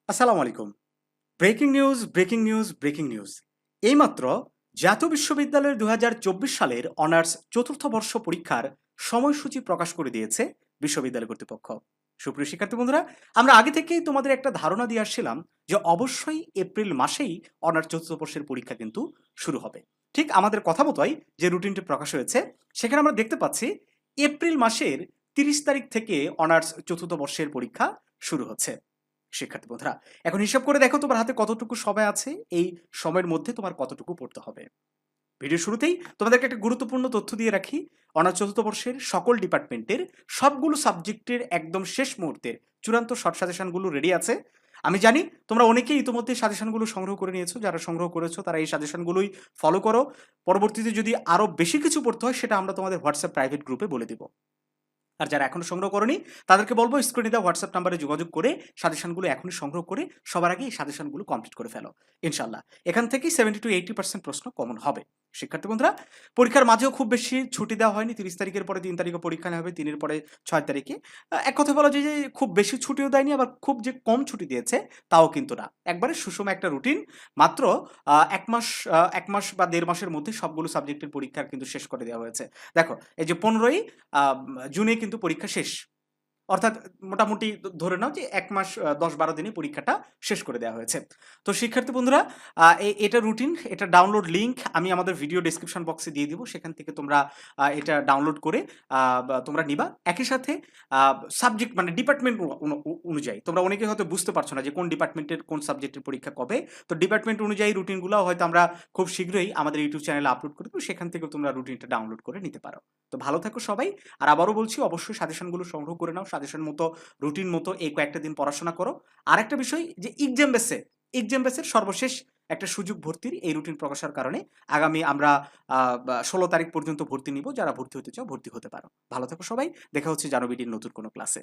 আসসালামু আলাইকুম। Breaking news, breaking news, breaking news. এইমাত্র জাতীয় বিশ্ববিদ্যালয়ের ২০২৪ সালের অনার্স চতুর্থ বর্ষ পরীক্ষার সময়সূচি প্রকাশ করে দিয়েছে বিশ্ববিদ্যালয় কর্তৃপক্ষ। সুপ্রিয় শিক্ষার্থী বন্ধুরা, আমরা আগে থেকেই তোমাদের একটা ধারণা দিয়ে আসছিলাম যে অবশ্যই এপ্রিল মাসেই অনার্স চতুর্থ বর্ষের পরীক্ষা কিন্তু শুরু হবে। ঠিক আমাদের কথা মতোই যে রুটিনটি প্রকাশ হয়েছে, সেখানে আমরা দেখতে পাচ্ছি এপ্রিল মাসের ৩০ তারিখ থেকে অনার্স চতুর্থ বর্ষের পরীক্ষা শুরু হচ্ছে। শিক্ষার্থী বন্ধুরা, এখন হিসাব করে দেখো তোমার হাতে কতটুকু সময় আছে, এই সময়ের মধ্যে তোমার কতটুকু পড়তে হবে। ভিডিও শুরুতেই তোমাদেরকে একটা গুরুত্বপূর্ণ তথ্য দিয়ে রাখি। অনার্স চতুর্থ বর্ষের সকল ডিপার্টমেন্টের সবগুলো সাবজেক্টের একদম শেষ মুহূর্তের চূড়ান্ত শর্ট সাজেশনগুলো রেডি আছে। আমি জানি তোমরা অনেকেই ইতিমধ্যে সাজেশনগুলো সংগ্রহ করে নিয়েছো, যারা সংগ্রহ করেছো তারা এই সাজেশনগুলোই ফলো করো। পরবর্তীতে যদি আরও বেশি কিছু পড়তে হয় সেটা আমরা তোমাদের হোয়াটসঅ্যাপ প্রাইভেট গ্রুপে বলে দিব। আর যারা এখনো সংগ্রহ করনি তাদেরকে বলবো স্ক্রিনে দেওয়া হোয়াটসঅ্যাপ নাম্বারে যোগাযোগ করে সাজেশনগুলো এখনই সংগ্রহ করে সবার আগে এই সাজেশনগুলো কমপ্লিট করে ফেলো। ইনশাল্লাহ এখান থেকেই 70-80% প্রশ্ন কমন হবে। শিক্ষার্থী বন্ধুরা, পরীক্ষার মাঝেও খুব বেশি ছুটি দেওয়া হয়নি। 30 তারিখের পরে 3 তারিখে পরীক্ষা নেওয়া হবে, 3-এর পরে 6 তারিখে। এক কথায় বলা যায় যে খুব বেশি ছুটিও দেয়নি, আবার খুব যে কম ছুটি দিয়েছে তাও কিন্তু না। একবারে সুষম একটা রুটিন। মাত্র 1 মাস বা 1.5 মাসের মধ্যে সবগুলো সাবজেক্টের পরীক্ষা কিন্তু শেষ করে দেওয়া হয়েছে। দেখো, এই যে 15ই জুনে কিন্তু পরীক্ষা শেষ। অর্থাৎ মোটামুটি ধরে নাও যে ১ মাস ১০-১২ দিনে পরীক্ষাটা শেষ করে দেওয়া হয়েছে। তো শিক্ষার্থী বন্ধুরা, এটা রুটিন, এটা ডাউনলোড লিংক আমি আমাদের ভিডিও ডেসক্রিপশন বক্সে দিয়ে দিব। সেখান থেকে তোমরা এটা ডাউনলোড করে তোমরা নিবা। একই সাথে সাবজেক্ট মানে ডিপার্টমেন্ট অনুযায়ী তোমরা অনেকে হয়তো বুঝতে পারছো না যে কোন ডিপার্টমেন্টের কোন সাবজেক্টের পরীক্ষা কবে। তো ডিপার্টমেন্ট অনুযায়ী রুটিনগুলো হয়তো আমরা খুব শীঘ্রই আমাদের ইউটিউব চ্যানেলে আপলোড করে দেবো। সেখান থেকে তোমরা রুটিনটা ডাউনলোড করে নিতে পারো। তো ভালো থাকো সবাই। আর আবারও বলছি, অবশ্যই সাজেশনগুলো সংগ্রহ করে নাও। সাজেশন মতো, রুটিন মতো এই কয়েকটা দিন পড়াশোনা করো। আরেকটা বিষয় যে এক্সাম বেসের সর্বশেষ একটা সুযোগ ভর্তির এই রুটিন প্রকাশের কারণে আগামী আমরা 16 তারিখ পর্যন্ত ভর্তি নিব। যারা ভর্তি হতে চাও ভর্তি হতে পারো। ভালো থাকো সবাই। দেখা হচ্ছে জানুবিডির নতুন কোনো ক্লাসে।